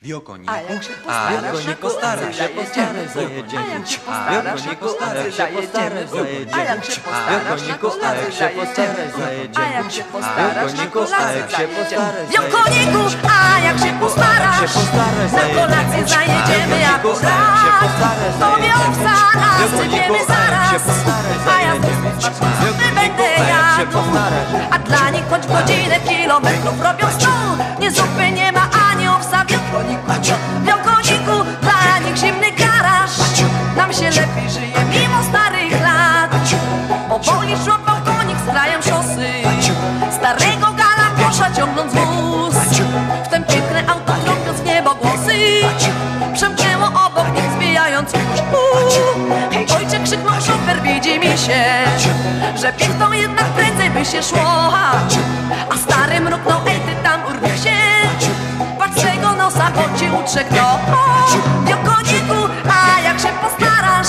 Wiokoniku, A jak się postarasz, nie postarasz się, zajedziemy, zajedziemy. A jak się postarasz, nie postarasz się, zajedziemy. zajedziemy. A jak się postarasz, Wiokoniku, a jak się postarasz, zajedziemy. A jak się postarasz, Wiokoniku, a jak się postarasz, Wiokoniku, a jak się postarasz, na kolację zajedziemy akurat. Tobie owca nasypiemy zaraz, a ja z będę jadł. A dla nich choć godzinę kilometrów robią sto, nie zupy nie ma ani owsa. Wiokoniku, dla nich zimny garaż, nam się lepiej żyje mimo starych lat. Powoli szłapał konik z krajem szosy, starego galambosza ciągnąc wóz. Wtem piękne auto trąbiąc w niebo głosy, przemknęło obok nich zbijając kurz. Hej ojcze, krzyknął szofer, widzi mi się, że piechtą jednak prędzej by się szło. A stary mruknął, ej ty tam urwij się, patrz tego nosa, bo ci utrze kto. Wiokoniku, a jak się postarasz,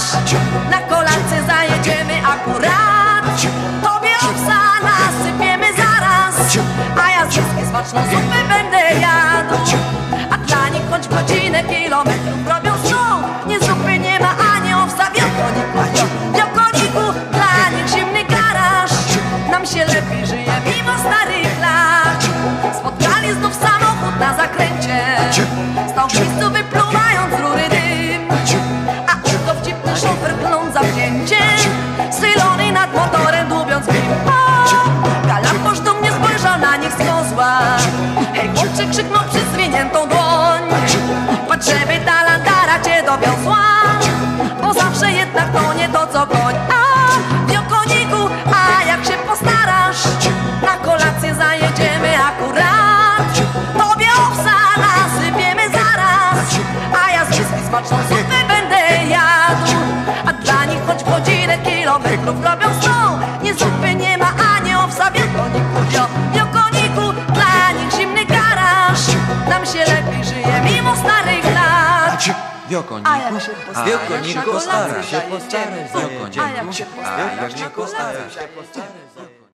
na kolację zajedziemy akurat. Tobie owsa nasypiemy zaraz, a ja z wszystkie smaczną zupę będę jadł. A dla nich choć godzinę kilometrów robią sto, nie zupy nie ma ani owsa. Wiokoniku, dla nich zimny garaż, nam się lepiej żyje mimo starych lat. Spotkali znów samochód na zakręcie, stał w miejscu wypluwając z rury dym. A oto wcipny szofer kląc zawzięcie, schylony nad motorem dłubiąc bim. Galambosz dumnie spojrzał na nich z kozła, hej chłopcze, krzyknął przez zwiniętą dłoń, patrz żeby ta landara cię dowiozła, bo zawsze jednak to nie to co koń. Wiokoniku, a jak się postarasz, na kolację zajedziemy akurat. Tobie owsa nasypiemy zaraz, a ja z wszystkich smaczną zupę będę jadł. A dla nich choć godzinę kilometrów robią sto, nie zupy nie ma ani owsa. Wiokoniku, dla nich zimny garaż, nam się lepiej żyje mimo starych lat. Wiokoniku, A jak się postarasz, Wiokoniku, na kolację postarasz się, zajedziemy. postarasz, A jak się postarasz, na kolację zajedziemy.